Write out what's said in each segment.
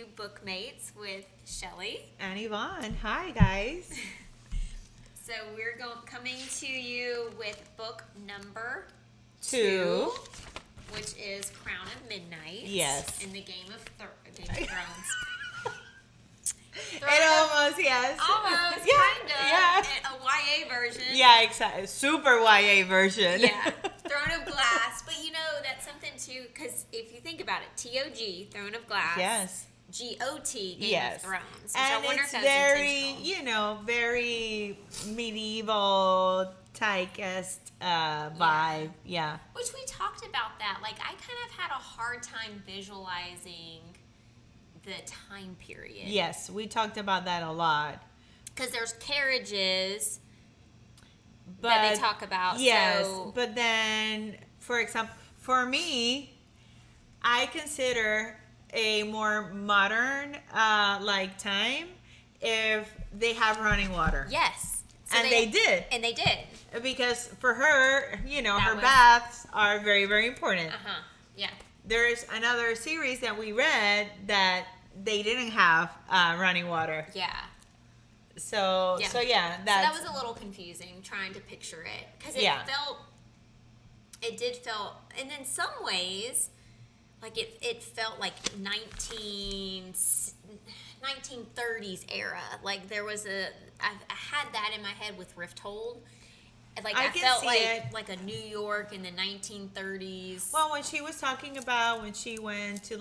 to Bookmates with Shelley and Yvonne. Hi, guys. So we're coming to you with book number 2, which is Crown of Midnight. Yes. In the Game of Thrones. It almost, yes. Almost, yeah, kind of. Yeah. A YA version. Yeah, exactly. Super YA version. Yeah. Throne of Glass. But you know, that's something too, because if you think about it, TOG, Throne of Glass. Yes. GOT, Game Yes. of Thrones. And so I wonder it's if that's very, intentional. very medieval typecast vibe. Yeah. Which we talked about that. Like, I kind of had a hard time visualizing the time period. Yes, we talked about that a lot. Because there's carriages But that they talk about. Yes, So, but then, for example, for me, I consider a more modern time if they have running water. yes. So And they did. And they did. Because for her, her was- baths are very, very important. Uh-huh. Yeah. There's another series that we read that they didn't have running water. Yeah. So Yeah. so yeah, So that's that was a little confusing trying to picture it. Because it did feel, and in some ways, like it felt like 1930s era. Like there was I had that in my head with Rifthold. Like I can felt see like it. like a New York in the 1930s. Well, when she was talking about when she went to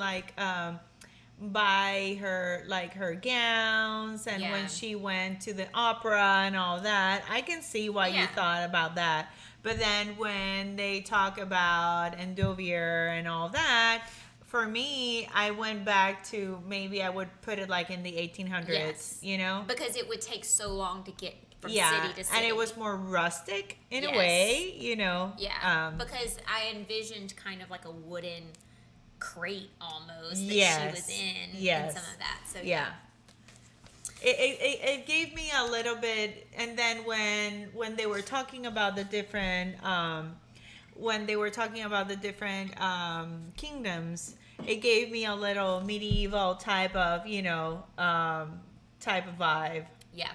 buy her gowns and Yeah. when she went to the opera and all that, I can see why you Yeah. thought about that. But then when they talk about Endovier and all that, for me, I went back to maybe I would put it like in the 1800s, Yes. Because it would take so long to get from Yeah, city to city. and it was more rustic in a Yes. way, Yeah, because I envisioned kind of like a wooden crate almost that Yes. she was in Yes. and some of that. So yeah. It gave me a little bit, and then when they were talking about the different kingdoms, it gave me a little medieval type of vibe. Yeah,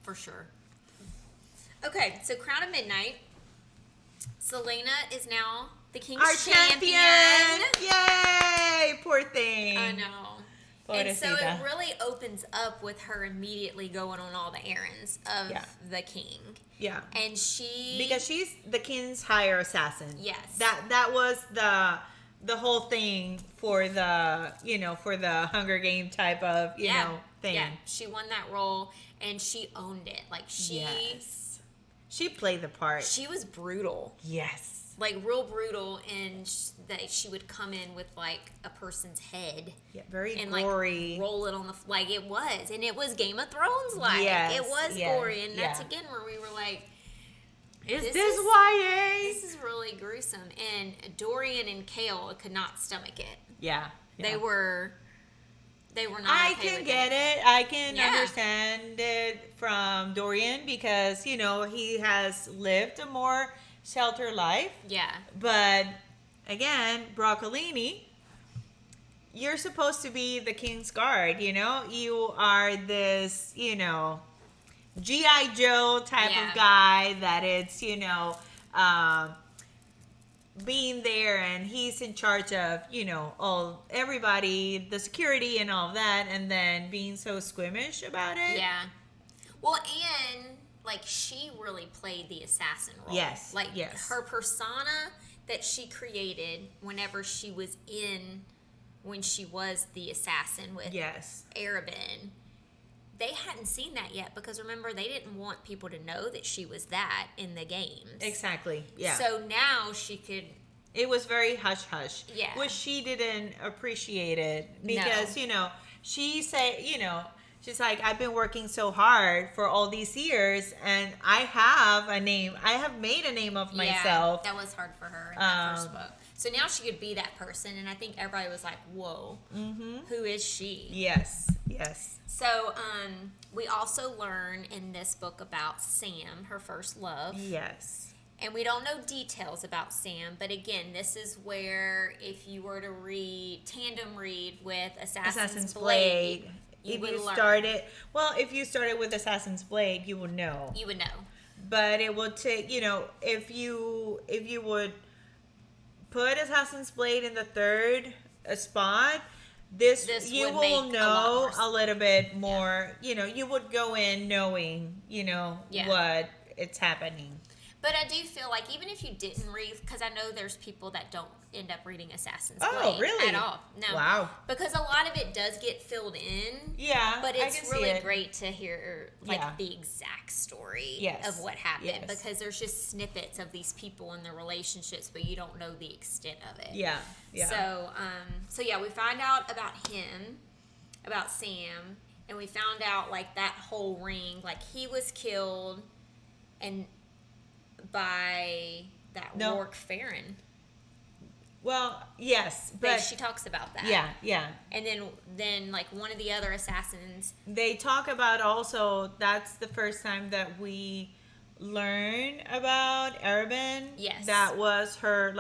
for sure. Okay, so Crown of Midnight. Celaena is now the king's Our champion! Yay! Poor thing. I know. And so Pobrecita. it really opens up with her immediately going on all the errands of the king. Yeah. And Because she's the king's higher assassin. Yes. That was the whole thing for the Hunger Game type of thing. Yeah, she won that role and she owned it. Like She played the part. she was brutal. Yes. Like real brutal, and that she would come in with like a person's head. Yeah, very And gory. like roll it on the like it was, and it was Game of Thrones like Yes, it was yes, gory, and that's yeah. again where we were like, Is this this is- YA? this is really gruesome. And Dorian and Chaol could not stomach it. Yeah. They were not. I okay can with get it. it. I can Yeah. understand it from Dorian because, he has lived a more sheltered life. Yeah, But again, Broccolini, you're supposed to be the king's guard, You are this, G.I. Joe type Yeah. of guy that it's, being there and he's in charge of, everybody, the security and all that, and then being so squeamish about it. yeah. Well, and like she really played the assassin role. Yes, Like yes. her persona that she created when she was the assassin with Yes. Arabin. They hadn't seen that yet because remember they didn't want people to know that she was that in the games. Exactly. Yeah. So now she could. It was very hush hush. Yeah. Which she didn't appreciate it because, she said, she's like, I've been working so hard for all these years and I have a name. I have made a name of myself. Yeah, that was hard for her in that first book. So now she could be that person, and I think everybody was like, whoa, who is she? Yes. Yes. So we also learn in this book about Sam, her first love. Yes. And we don't know details about Sam, but again, this is where if you were to tandem read with Assassin's Blade, if you started with Assassin's Blade, you would know. You would know. But it would take, if you would put Assassin's Blade in the third spot, this you will know a little bit more. Yeah. You would go in knowing, what it's happening. But I do feel like even if you didn't read, because I know there's people that don't end up reading Assassin's Blade really? at all. No. Wow. Because a lot of it does get filled in. Yeah. But it's really great to hear the exact story of what happened. Yes. Because there's just snippets of these people and their relationships, but you don't know the extent of it. Yeah. Yeah. So we find out about him, about Sam, and we found out that whole ring, he was killed and by that Rourke Farron. Well, yes, but she talks about that. Yeah, yeah. And then one of the other assassins. They talk about also that's the first time that we learn about Arabin. Yes. That was her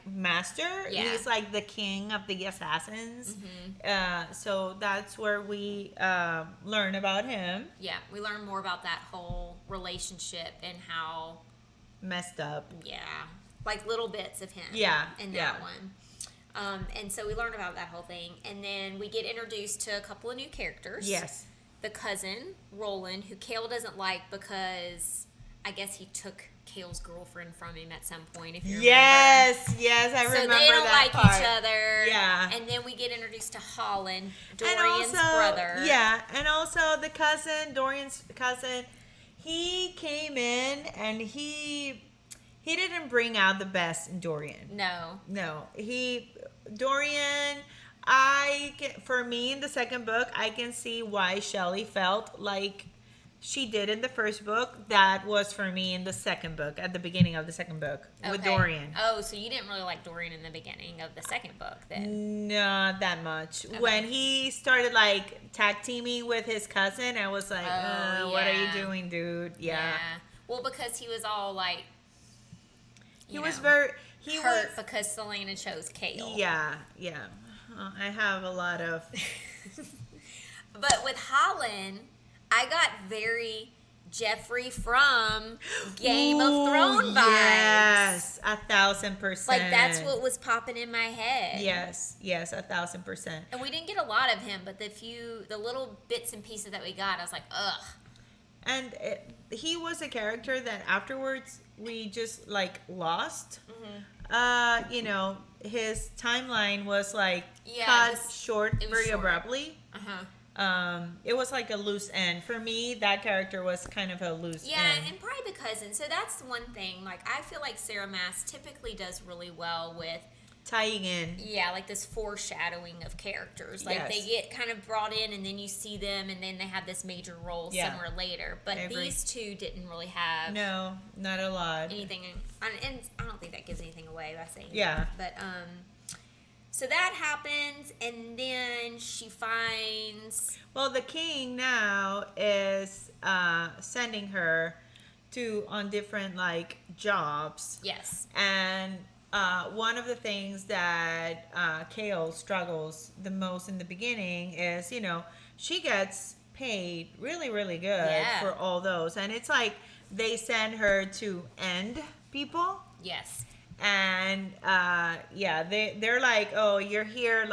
master. Yeah. He's the king of the assassins. Mm-hmm. So that's where we learn about him. Yeah, we learn more about that whole relationship and how messed up. Yeah. Little bits of him. Yeah. In that one. And so we learn about that whole thing. And then we get introduced to a couple of new characters. Yes. The cousin, Roland, who Chaol doesn't like because I guess he took Chaol's girlfriend from him at some point, if you remember. Yes, I remember that. So they don't like part. each other. Yeah. And then we get introduced to Holland, Dorian's brother. Yeah, and also the cousin, Dorian's cousin. He came in and he didn't bring out the best in Dorian. No. Dorian, for me in the second book, I can see why Shelley felt like she did in the first book. That was for me in the second book, at the beginning of the second book with Dorian. Oh, so you didn't really like Dorian in the beginning of the second book then? Not that much. Okay. When he started tag teaming with his cousin, I was like, what are you doing, dude? Yeah. Well, because he was all he was hurt because Celaena chose Chaol. Yeah. I have a lot of. But with Holland, I got very Jeffrey from Game of Thrones vibes. Yes, 1,000%. That's what was popping in my head. Yes, 1,000%. And we didn't get a lot of him, but the little bits and pieces that we got, I was like, ugh. And he was a character that afterwards we just lost. Mm-hmm. His timeline was cut short very abruptly. It was a loose end. For me, that character was kind of a loose end. Yeah, and probably the cousin. So that's one thing. I feel like Sarah Maas typically does really well with tying in. Yeah, this foreshadowing of characters. Yes. They get kind of brought in and then you see them and then they have this major role somewhere later. But these two didn't really have... No, not a lot. Anything... And I don't think that gives anything away by saying that. But, so that happens, and then she finds... Well, the king now is sending her on different, jobs. Yes. And one of the things that Chaol struggles the most in the beginning is, she gets paid really, really good for all those. And it's they send her to end people. Yes. And they're oh, you're here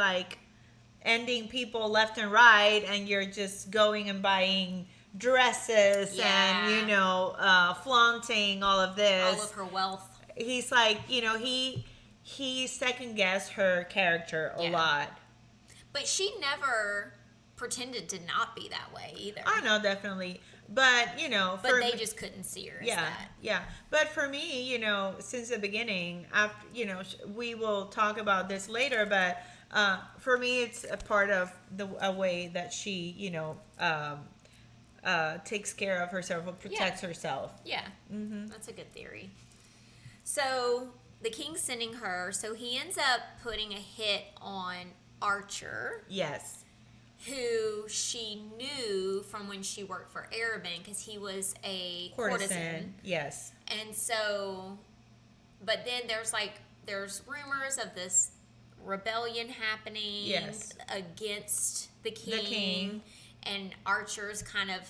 ending people left and right, and you're just going and buying dresses and flaunting all of this, all of her wealth. He's he second guessed her character a lot, but she never pretended to not be that way either. I know, definitely. But, but they just couldn't see her as that. Yeah. But for me, since the beginning, after, we will talk about this later, but for me, it's a part of a way that she, takes care of herself or protects herself. Yeah. Mm-hmm. That's a good theory. So the king's sending her, so he ends up putting a hit on Archer. Yes. Who she knew from when she worked for Arabin, because he was a courtesan. Yes. And so but then there's rumors of this rebellion happening against the king, and Archer's kind of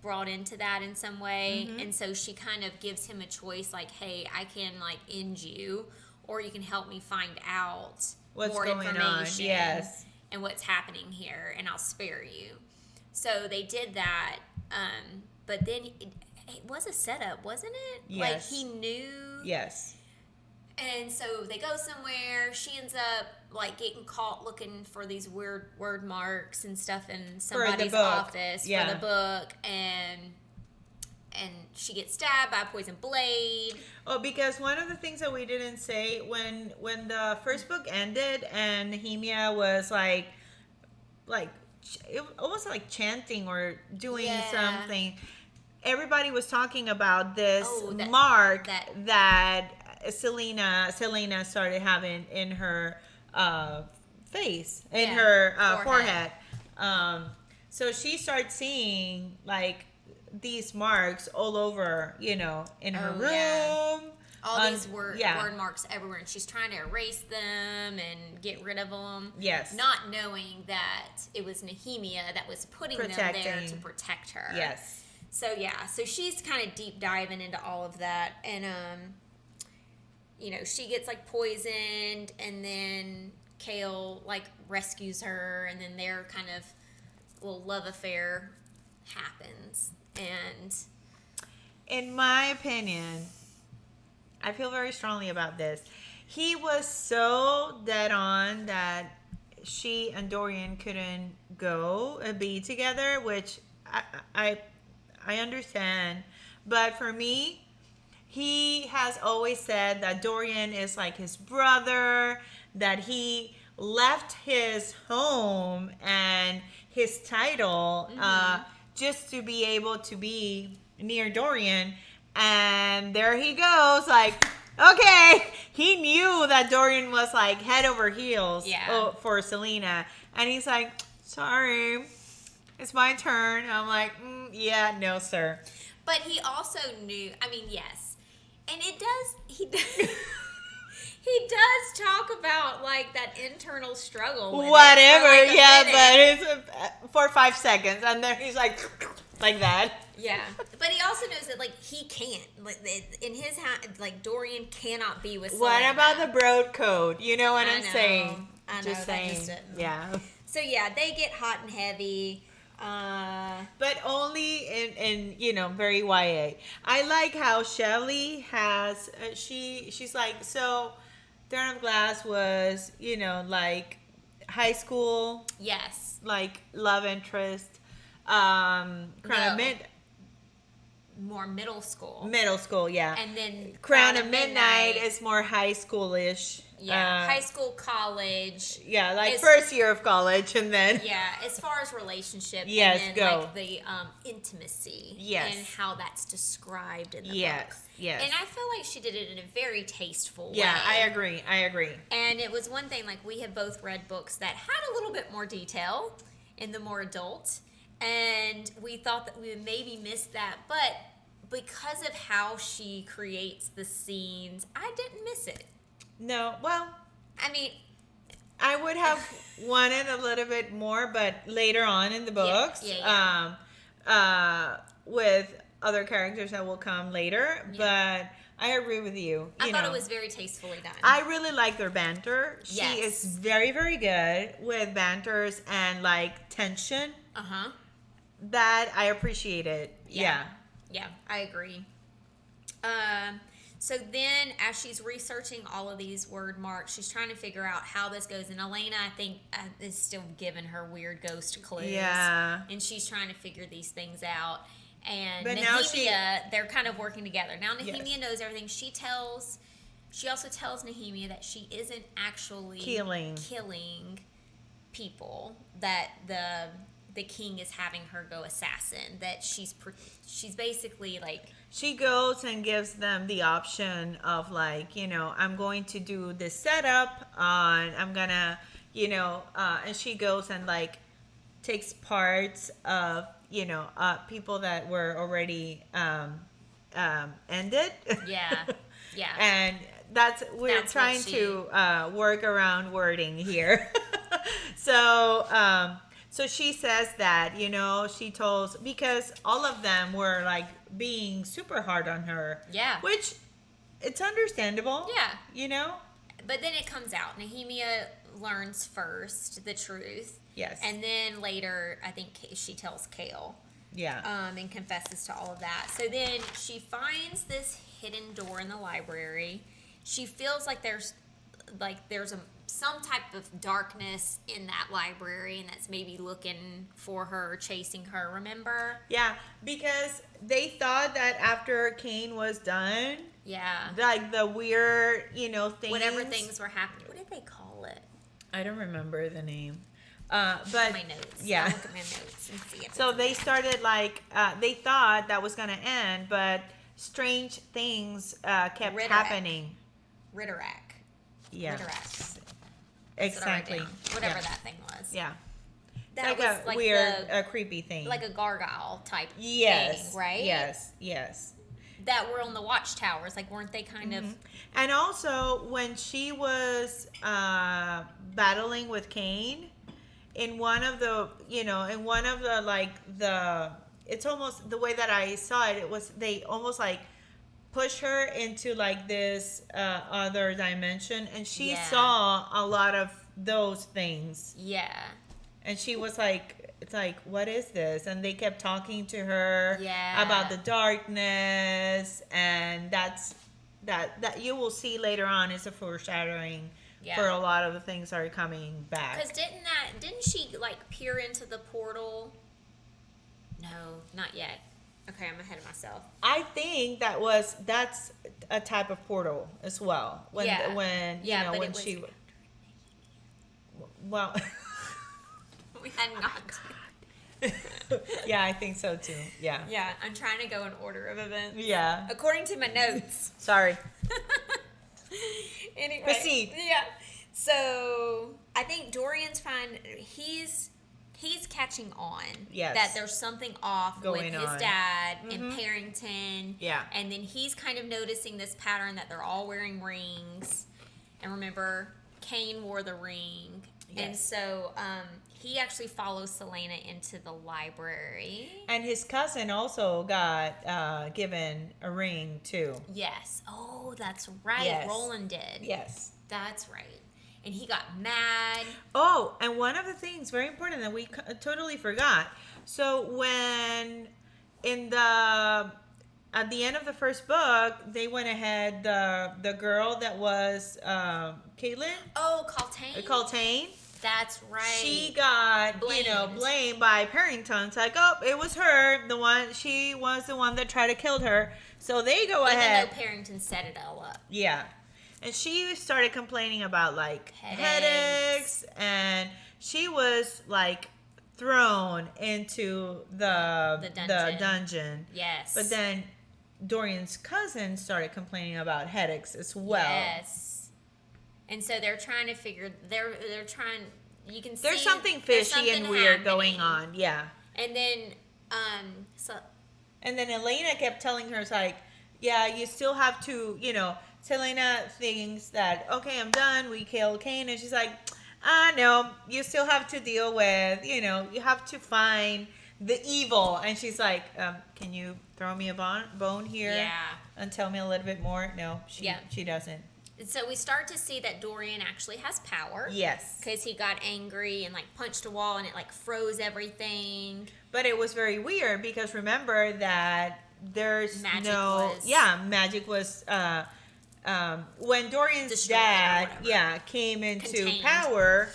brought into that in some way, and so she kind of gives him a choice, like, hey, I can like end you, or you can help me find out more going information on. And what's happening here, and I'll spare you. So they did that, but then it was a setup, wasn't it? Yes. Like, he knew. Yes. And so they go somewhere. She ends up like getting caught looking for these weird word marks and stuff in somebody's office for the book, and she gets stabbed by a poison blade. Oh, because one of the things that we didn't say when the first book ended and Nehemia was like almost like chanting or doing something, everybody was talking about this mark that Celaena started having in her face, in her forehead. So she started seeing like these marks all over, in her room. Yeah. All these word marks everywhere, and she's trying to erase them and get rid of them. Yes. Not knowing that it was Nehemia that was putting them there to protect her. Yes. So so she's kind of deep diving into all of that, and she gets like poisoned, and then Chaol like rescues her, and then their kind of little love affair happens. And in my opinion, I feel very strongly about this. He was so dead on that she and Dorian couldn't go and be together, which I understand. But for me, he has always said that Dorian is like his brother, that he left his home and his title just to be able to be near Dorian. And there he goes, like, okay. He knew that Dorian was like head over heels for Celaena. And he's like, sorry, it's my turn. And I'm like, no, sir. But he also knew, yes. And he does talk about like that internal struggle. Whatever, but it's for 5 seconds. And then he's like that. Yeah, but he also knows that like he can't, like in his hand, like Dorian cannot be with Celaena. What about the broad code? You know what I'm saying? I know. Just saying. Yeah. So they get hot and heavy. But only in very YA. I like how Shelley has she's like, so Throne of Glass was like high school, like love interest, more middle school. And then Crown of Midnight is more high schoolish. High school, college. Like first year of college, and then as far as relationship, and then like the intimacy, and how that's described in the book. Yes. And I feel like she did it in a very tasteful way. Yeah, I agree. And it was one thing, like we have both read books that had a little bit more detail in the more adult, and we thought that we would maybe miss that, but because of how she creates the scenes, I didn't miss it. No, well, I would have wanted a little bit more, but later on in the books, with other characters that will come later. But I agree with you. I thought it was very tastefully done. I really like their banter. She is very, very good with banters and like tension. That I appreciated. Yeah, I agree. So then, as she's researching all of these word marks, she's trying to figure out how this goes. And Elena, I think, is still giving her weird ghost clues. Yeah. And she's trying to figure these things out. And but Nehemia, they're kind of working together. Now Nehemia knows everything. She also tells Nehemia that she isn't actually killing people, that the king is having her go assassin, that she's basically like, she goes and gives them the option of like, I'm going to do this setup on, I'm gonna, and she goes and like takes parts of, people that were already ended. Yeah. And we're trying to work around wording here. So so she says that, she told, because all of them were like being super hard on her. Yeah. Which it's understandable. Yeah. But then it comes out. Nehemia learns first the truth. Yes. And then later, I think she tells Chaol. Yeah. And confesses to all of that. So then she finds this hidden door in the library. She feels like there's some type of darkness in that library, and that's maybe looking for her, chasing her. Remember? Yeah, because they thought that after Cain was done, like the weird, things, whatever things were happening. What did they call it? I don't remember the name. But my notes. Yeah. I'll look at my notes and see. So they started they thought that was gonna end, but strange things kept happening. Ritterak. Yeah. Ritterak. Exactly. Whatever that thing was. Yeah. That was like a weird, creepy thing. Like a gargoyle type thing, right? Yes. That were on the watchtowers. Like, weren't they kind of... And also, when she was battling with Cain, in one of the, it's almost, the way that I saw it, it was, they almost like push her into like this other dimension, and she saw a lot of those things. Yeah. And she was like, it's like, what is this? And they kept talking to her about the darkness, and that you will see later on is a foreshadowing for a lot of the things that are coming back. Because didn't she like peer into the portal? No, not yet. Okay, I'm ahead of myself. I think that's a type of portal as well. When she well we had not. Yeah, I think so too. Yeah. Yeah, I'm trying to go in order of events. Yeah. According to my notes. Sorry. Anyway. Proceed. Yeah. So I think Dorian's fine. He's catching on that there's something off with his dad and Parrington. Yeah. And then he's kind of noticing this pattern that they're all wearing rings. And remember, Cain wore the ring. Yes. And so he actually follows Celaena into the library. And his cousin also got given a ring too. Yes. Oh, that's right. Yes. Roland did. Yes. That's right. And he got mad. Oh, and one of the things very important that we totally forgot. So when at the end of the first book, they went ahead, the girl that was Caitlin. Oh, Celaena. That's right. She got blamed by Parrington. It's like, oh, it was her, she was the one that tried to kill her. So they go ahead. Even though Parrington set it all up. Yeah. And she started complaining about like headaches, and she was like thrown into the dungeon. Yes. But then Dorian's cousin started complaining about headaches as well. Yes. And so they're trying to figure. They're trying. You can see there's something fishy and weird going on. Yeah. And then And then Elena kept telling her, it's like, yeah, you still have to, Celaena thinks that, okay, I'm done. We killed Cain. And she's like, no, you still have to deal with, you have to find the evil. And she's like, can you throw me a bone here? Yeah. And tell me a little bit more? No, she doesn't. So we start to see that Dorian actually has power. Yes. Because he got angry and like punched a wall and it like froze everything. But it was very weird because remember that there's magic was when Dorian's dad came into power,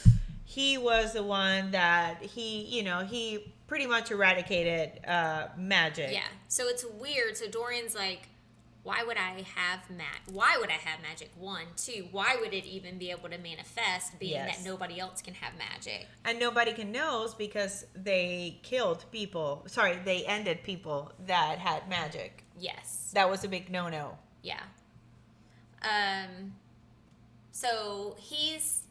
he was the one that he pretty much eradicated magic. Yeah. So it's weird. So Dorian's like, why would I have magic? 1, 2, why would it even be able to manifest, being that nobody else can have magic? And nobody can know because they killed people. Sorry, they ended people that had magic. Yes. That was a big no-no. Yeah. So he's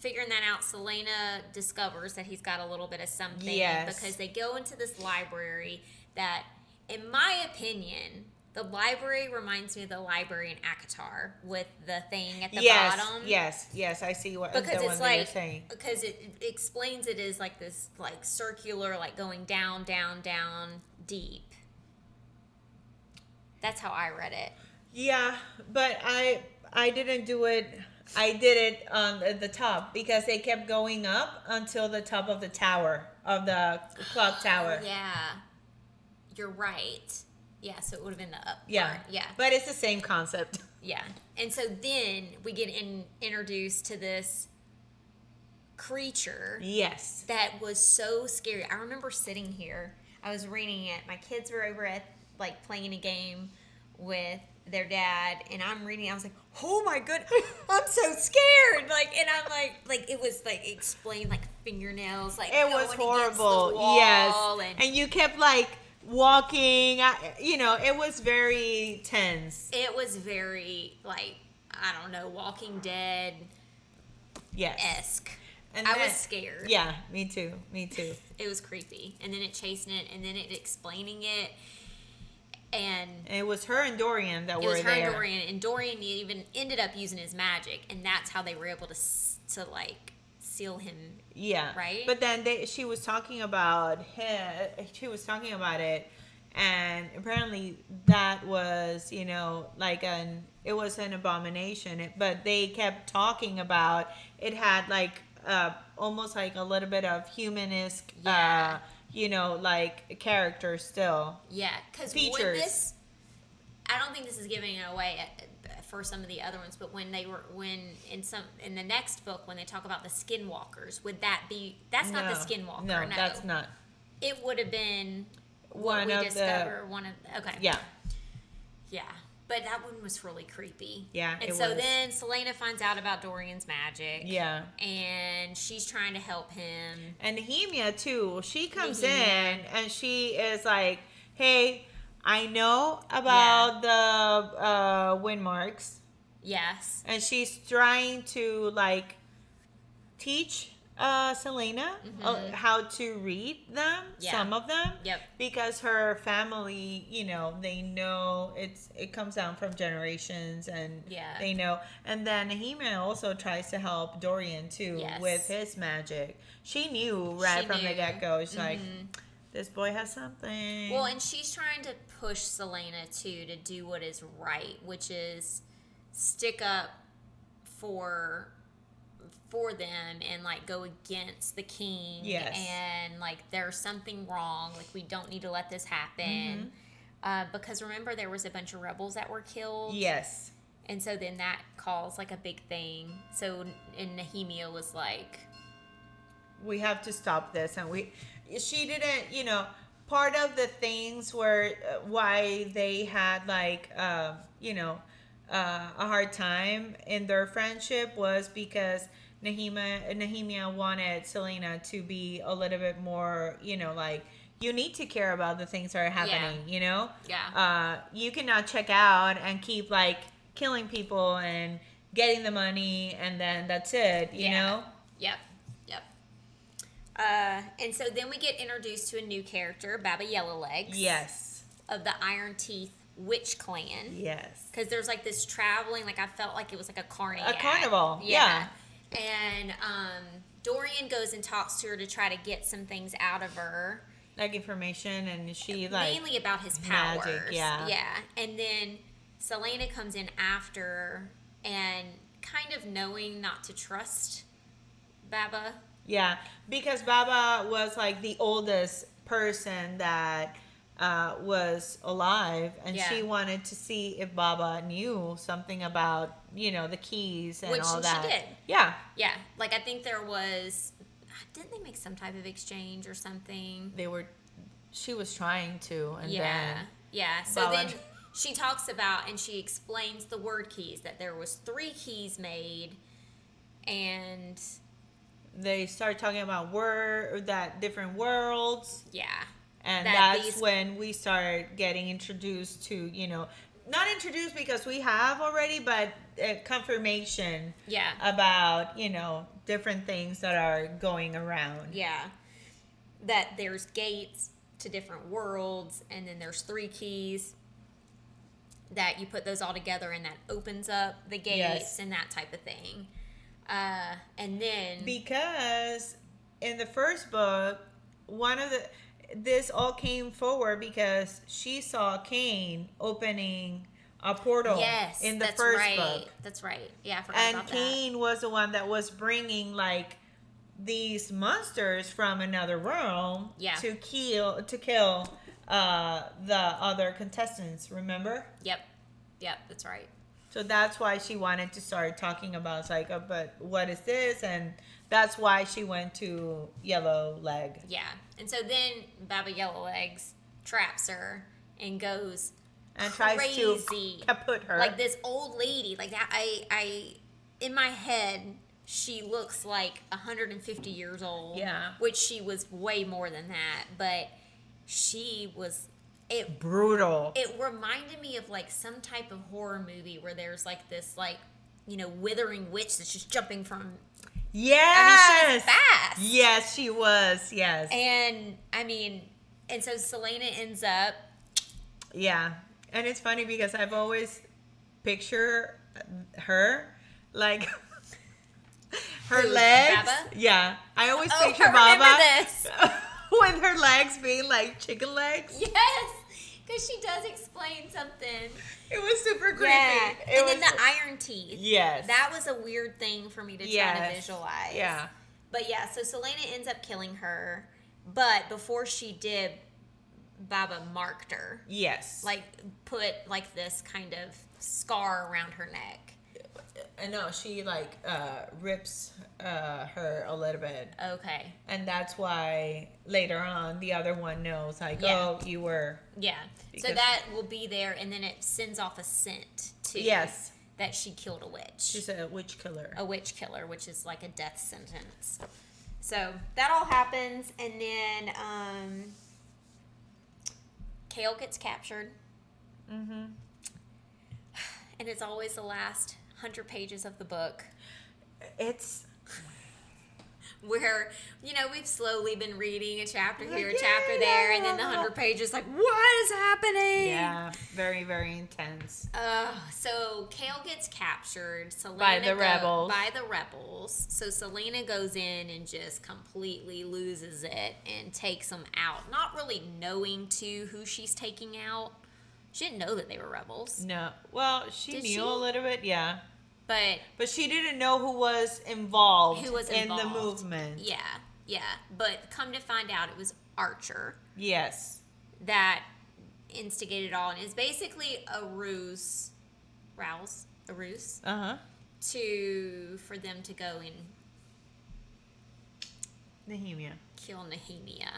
figuring that out. Celaena discovers that he's got a little bit of something because they go into this library that, in my opinion, The library reminds me of the library in Akatar with the thing at the Yes, bottom. yes, I see what Because the it's one that like, you're saying. because it explains it as like this like circular, like going down, down, down, deep. That's how I read it. Yeah, but I didn't do it. I did it on the top because they kept going up until the top of the tower, of the clock tower. Yeah, you're right. Yeah, so it would have been the up Yeah, part. Yeah, but it's the same concept. yeah. And so then we get introduced to this creature. Yes. That was so scary. I remember sitting here. I was reading it. My kids were over at like playing a game with their dad, and I'm reading. I was like, "Oh my goodness, I'm so scared!" Like, and I'm like it was like explained like fingernails, like it was going horrible. against the wall, Yes, and you kept like walking. It was very tense. it was very like, I don't know, Walking Dead Yes. esque. And I was scared. Yeah, me too. It was creepy, and then it chasing it, and then it explaining it. And it was her and Dorian that were there. It was her and Dorian even ended up using his magic, and that's how they were able to like seal him. Yeah, right. But then she was talking about him. She was talking about it, and apparently that was like it was an abomination. But they kept talking about it had like almost like a little bit of humanistic. Yeah. Like characters still. Yeah, because features. I don't think this is giving it away for some of the other ones, but when in the next book when they talk about the skinwalkers, would that be? That's not the skinwalker. No, that's not. It would have been one of okay. Yeah. Yeah. But that one was really creepy. Yeah, and so then Celaena finds out about Dorian's magic. Yeah. And she's trying to help him. And Nehemia, too. She comes in and she is like, hey, I know about the wind marks. Yes. And she's trying to, like, teach Celaena how to read them, some of them. Yep. Because her family, they know it comes down from generations, and they know. And then Nehemia also tries to help Dorian too with his magic. She knew from the get-go. She's like, this boy has something. Well, and she's trying to push Celaena too to do what is right, which is stick up for them and like go against the king. Yes. And like there's something wrong, like we don't need to let this happen. Because remember there was a bunch of rebels that were killed. Yes. And so then that caused like a big thing. So and Nehemia was like, we have to stop this. And she didn't, part of the things were why they had like a hard time in their friendship was because Nehemia wanted Celaena to be a little bit more, like, you need to care about the things that are happening, Yeah. You cannot check out and keep, like, killing people and getting the money and then that's it, you know? Yep. And so then we get introduced to a new character, Baba Yellowlegs. Yes. Of the Iron Teeth Witch Clan. Yes. Because there's like this traveling, like I felt like it was like a carnival. A carnival, yeah. And Dorian goes and talks to her to try to get some things out of her. Like information, and she like... Mainly about his powers. Magic, yeah. Yeah. And then Celaena comes in after and kind of knowing not to trust Baba. Yeah, because Baba was like the oldest person that was alive, and she wanted to see if Baba knew something about, the keys and all that. Which she did. Yeah. Yeah. Like, I think there was... Didn't they make some type of exchange or something? She was trying to, and then... Yeah. So Baba, then she talks about, and she explains the word keys, that there was 3 keys made, and... They start talking about different worlds. Yeah. And that's when we start getting introduced to, not introduced because we have already, but confirmation about, different things that are going around. Yeah. That there's gates to different worlds, and then there's 3 keys. that you put those all together and that opens up the gates and that type of thing. And then because in the first book, this all came forward because she saw Cain opening a portal in the first book. That's right. Yeah, I forgot about that. And Cain was the one that was bringing like these monsters from another realm to kill the other contestants, remember? Yep, that's right. So that's why she wanted to start talking about, it's like, but what is this? And that's why she went to Yellow Leg. Yeah. And so then Baba Yellow Legs traps her and goes and crazy. Tries to kaput her. Like this old lady. Like that, I in my head, she looks like 150 years old. Yeah. Which she was way more than that. But she was... brutal. It reminded me of like some type of horror movie where there's like this like, you know, withering witch that's just jumping from... Yes! I mean, she was fast. Yes, she was. Yes. And, I mean, and so Celaena ends up... Yeah. And it's funny because I've always pictured her, like, her legs. Baba? Yeah. I always picture I remember Baba this. with her legs being like chicken legs. Yes! Because she does explain something. It was super creepy. Yeah. And then the iron teeth. Yes. That was a weird thing for me to try to visualize. Yeah. But yeah, so Celaena ends up killing her. But before she did, Baba marked her. Yes. Like, put like this kind of scar around her neck. I know, she like rips her a little bit. Okay. And that's why later on the other one knows, like, oh, you were. Yeah. So that will be there, and then it sends off a scent too. Yes. That she killed a witch. She's a witch killer. A witch killer, which is like a death sentence. So that all happens, and then Chaol gets captured. Mm-hmm. And it's always the last 100 pages of the book. It's... where, you know, we've slowly been reading a chapter here, a chapter there, and then the 100 pages, like, what is happening? Yeah, very, very intense. So Chaol gets captured. Celaena By the rebels. By the rebels. So Celaena goes in and just completely loses it and takes them out. Not really knowing, too, who she's taking out. She didn't know that they were rebels. No. Well, she knew a little bit, yeah. But she didn't know who was involved in the movement. Yeah. But come to find out, it was Archer. Yes. That instigated it all, and is basically a ruse. A ruse. Uh-huh. For them to go and Nehemia. Kill Nehemia.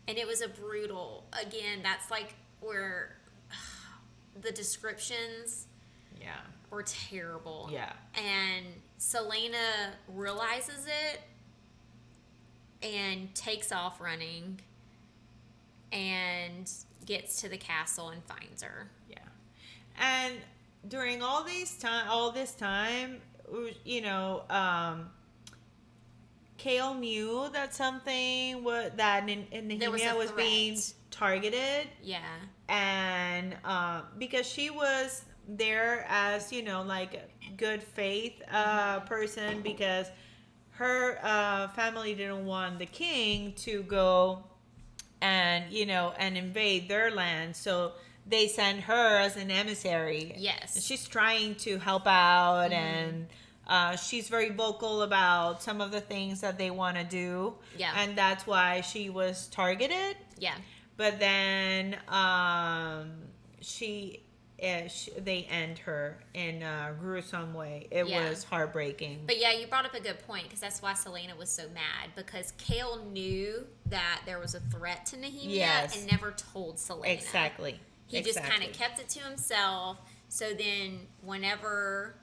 And it was a brutal, again, that's like where the descriptions were terrible. Yeah. And Celaena realizes it and takes off running and gets to the castle and finds her. Yeah. And during all this time, you know, Chaol knew that Nehemia was being targeted. Yeah. And because she was there as, you know, like a good faith person, because her family didn't want the king to go and, you know, and invade their land. So they sent her as an emissary. Yes. And she's trying to help out, and she's very vocal about some of the things that they want to do. Yeah. And that's why she was targeted. Yeah. But then they end her in a gruesome way. It was heartbreaking. But yeah, you brought up a good point, because that's why Celaena was so mad, because Chaol knew that there was a threat to Nehemia and never told Celaena. Exactly. He just kind of kept it to himself. So then whenever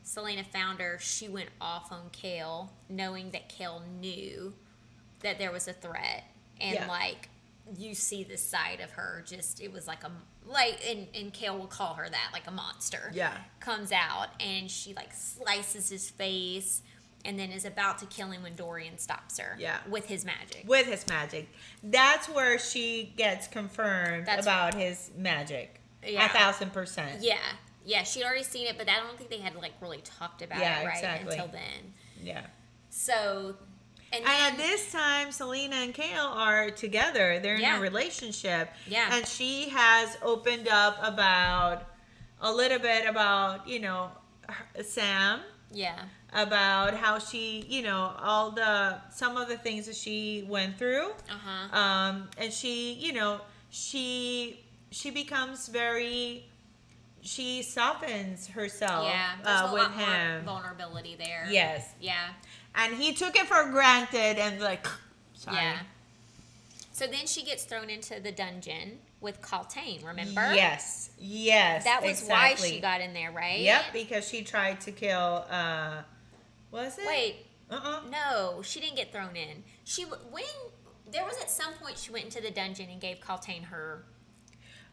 Celaena found her, she went off on Chaol, knowing that Chaol knew that there was a threat. And like, you see this side of her, just, it was like and Chaol will call her that, like a monster. Yeah. Comes out, and she like slices his face, and then is about to kill him when Dorian stops her. Yeah. With his magic. That's where she gets confirmed about his magic. Yeah. 1,000%. Yeah. Yeah, she'd already seen it, but I don't think they had, like, really talked about it, right? Exactly. Until then. Yeah. So, and at this time, Celaena and Chaol are together. They're in a relationship. Yeah. And she has opened up a little bit about, Sam. Yeah. About how she, some of the things that she went through. And she, she becomes she softens herself with him. More vulnerability there. Yes. Yeah. And he took it for granted and like, sorry. Yeah. So then she gets thrown into the dungeon with Celaena, remember? Yes. Yes. That was why she got in there, right? Yep, because she tried to kill, was it? Wait. No, she didn't get thrown in. There was at some point she went into the dungeon and gave Celaena her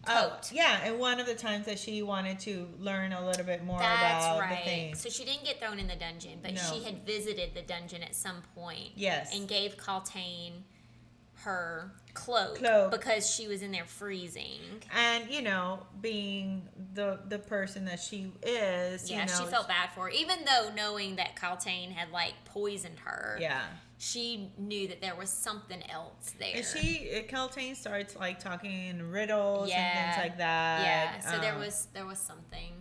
coat. Yeah, and one of the times that she wanted to learn a little bit more about the thing. So she didn't get thrown in the dungeon, but she had visited the dungeon at some point. Yes. And gave Celaena her cloak because she was in there freezing. And, being the person that she is, she felt bad for her. Even though knowing that Celaena had, like, poisoned her. Yeah. She knew that there was something else there. And Celaena starts, like, talking in riddles and things like that. Yeah, so there was something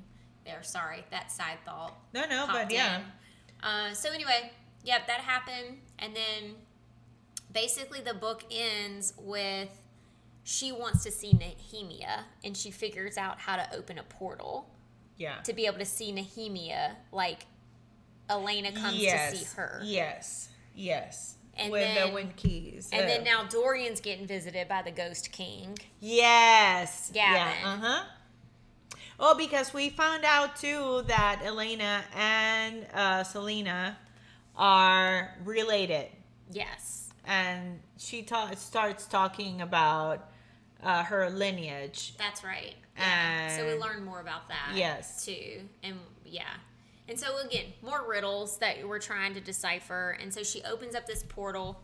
there. Sorry, that side thought. No, but yeah. So anyway, that happened. And then basically the book ends with she wants to see Nehemia, and she figures out how to open a portal. Yeah. To be able to see Nehemia, like Celaena comes to see her. Yes. And with the wind keys. And then now Dorian's getting visited by the Ghost King. Yes. Gavin. Yeah. Oh, because we found out too that Celaena and Celaena are related. Yes. And she starts talking about her lineage. That's right. And so we learn more about that. Yes. Too. And And so again, more riddles that we're trying to decipher. And so she opens up this portal.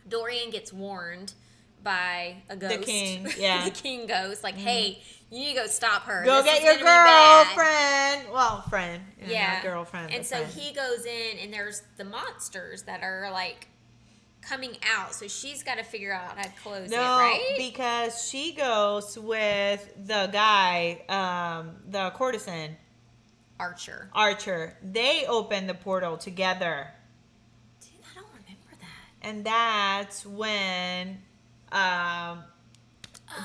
Dorian gets warned by a ghost. The king, yeah. The king ghost, like, hey, you need to go stop her. Go get your girlfriend. Well, friend. Not girlfriend. And so friend. he goes in, and there's the monsters that are, like, coming out. So she's got to figure out how to close it, right? Because she goes with the guy, the courtesan. Archer. They open the portal together. Dude, I don't remember that. And that's when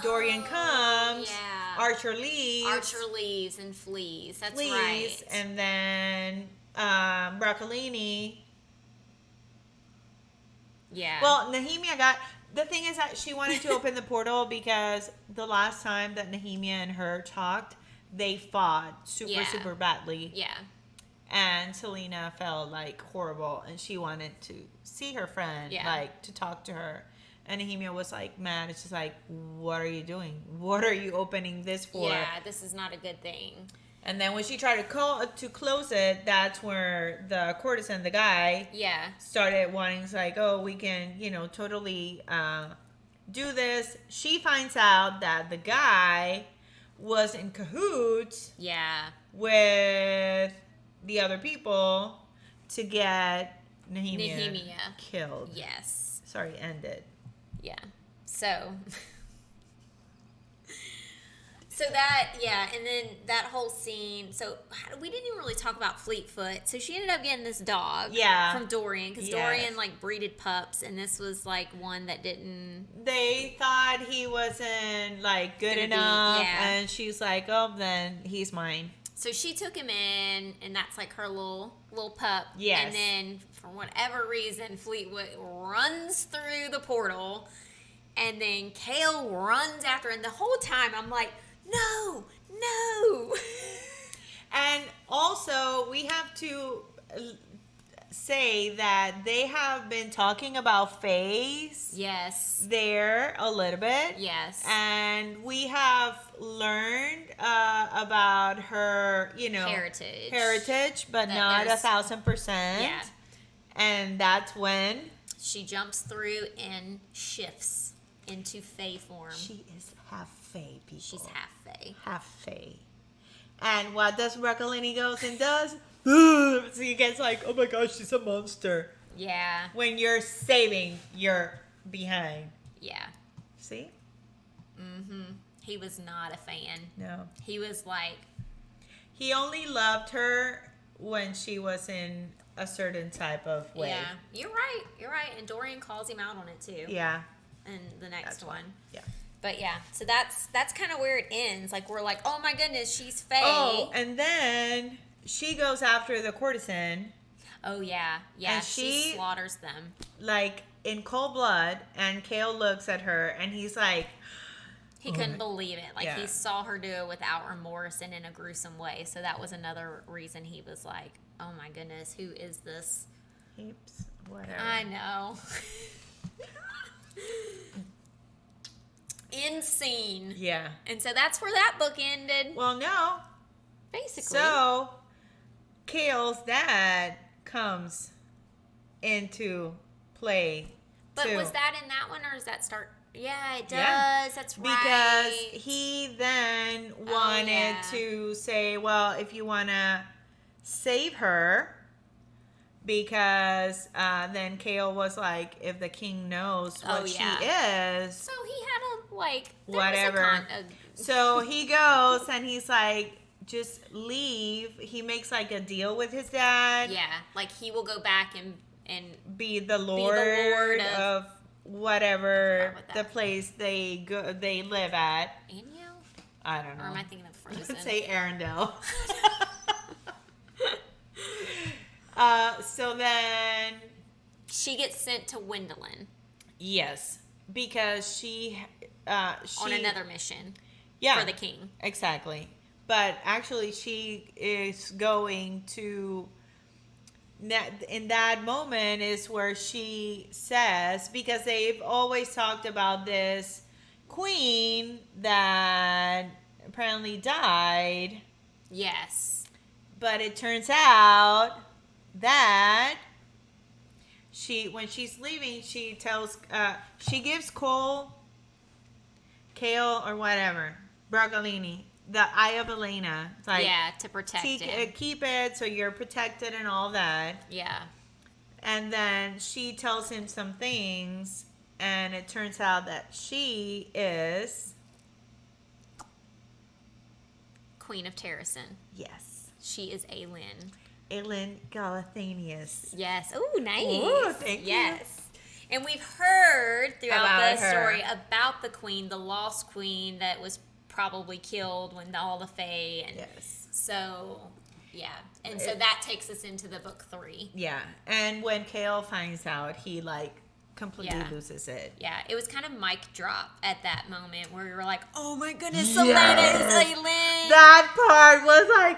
Dorian comes. Yeah. Archer leaves and flees. That's right. And then Broccolini. Yeah. Well, Nehemia the thing is that she wanted to open the portal because the last time that Nehemia and her talked, they fought super badly. Yeah. And Celaena felt like horrible, and she wanted to see her friend, like to talk to her. And Nehemia was like mad. It's just like, what are you doing? What are you opening this for? Yeah, this is not a good thing. And then when she tried to close it, that's where the courtesan, the guy, started wanting to like, oh, we can, totally do this. She finds out that the guy was in cahoots with the other people to get Nehemia killed. Yes. Sorry, ended. Yeah. So that, and then that whole scene. So we didn't even really talk about Fleetfoot. So she ended up getting this dog from Dorian, because Dorian, like, breeded pups, and this was, like, one that didn't... They thought he wasn't, like, good enough, and she's like, oh, then he's mine. So she took him in, and that's, like, her little pup. Yes. And then, for whatever reason, Fleetfoot runs through the portal, and then Chaol runs after her, and the whole time I'm like... No. And also, we have to say that they have been talking about Faye's. Yes. There a little bit. Yes. And we have learned about her, heritage, but not 1,000%. Yeah. And that's when she jumps through and shifts. into Fae form. She is half Fae, people. She's half Fae. Half Fae. And what does Broccolini goes and does? So you guys like, oh my gosh, she's a monster. Yeah. When you're saving, you're behind. Yeah. See? Mm-hmm. He was not a fan. No. He was like... He only loved her when she was in a certain type of way. Yeah. You're right. You're right. And Dorian calls him out on it too. Yeah. In the next one. Yeah. But yeah, so that's kind of where it ends. Like, we're like, oh my goodness, she's Fae. Oh, and then she goes after the courtesan. Oh, yeah. Yeah, and she slaughters them. Like, in cold blood, and Chaol looks at her, and he's like... He couldn't believe it. Like, he saw her do it without remorse and in a gruesome way. So that was another reason he was like, oh my goodness, who is this? Heaps, whatever. I know. Insane. Yeah. And so that's where that book ended. Well, no. Basically. So, Chaol's dad comes into play. But too. was that in that one, or does that start? Yeah, it does. Yeah. That's right. Because he then wanted to say, well, if you want to save her, because then Chaol was like, if the king knows what she is. So he had a, like, whatever. So he goes and he's like, just leave. He makes like a deal with his dad. Yeah, like he will go back and be the lord of whatever the place they live at. Anio? I don't know. Or am I thinking of Frozen? Say Arendelle. So then she gets sent to Wendelin. Yes, because she on another mission. Yeah, for the king. Exactly. But actually, she is going to. In that moment is where she says, because they've always talked about this queen that apparently died. Yes. But it turns out that when she's leaving, she tells, she gives Chaol or whatever, Broccolini, the Eye of Elena. It's like, to protect it. Keep it so you're protected and all that. Yeah. And then she tells him some things, and it turns out that she is... Queen of Terrasen. Yes. She is Aelin. Aelin Galathanius. Yes. Oh, nice. Ooh, thank you. Yes. And we've heard throughout About the her. story about the queen, the lost queen that was probably killed when all the Fae. And Yes. So, yeah. And so that takes us into the book 3. Yeah. And when Chaol finds out, he like completely loses it. Yeah. It was kind of mic drop at that moment where we were like, oh my goodness, Celaena is Aelin. That part was like...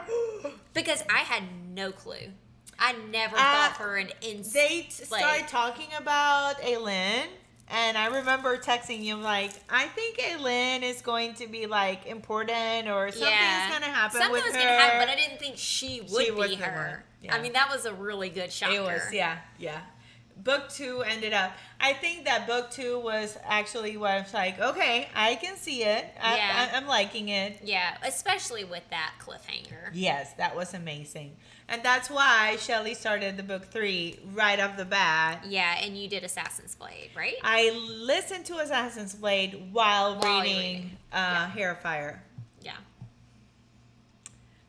Because I had no clue. I never thought for an instant. They started talking about Aelin, and I remember texting you like, I think Aelin is going to be like important, or something's going to happen with her. Something was going to happen, but I didn't think she would be her. Yeah. I mean, that was a really good shocker. It was, yeah. Book 2 ended up. I think that book 2 was actually what I was like, okay, I can see it. I'm liking it. Yeah, especially with that cliffhanger. Yes, that was amazing. And that's why Shelley started the book 3 right off the bat. Yeah, and you did Assassin's Blade, right? I listened to Assassin's Blade while reading Hair of Fire. Yeah.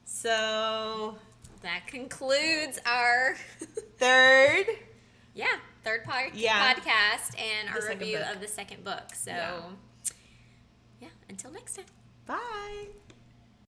So that concludes our third podcast and our review of the second book. So, yeah, until next time. Bye.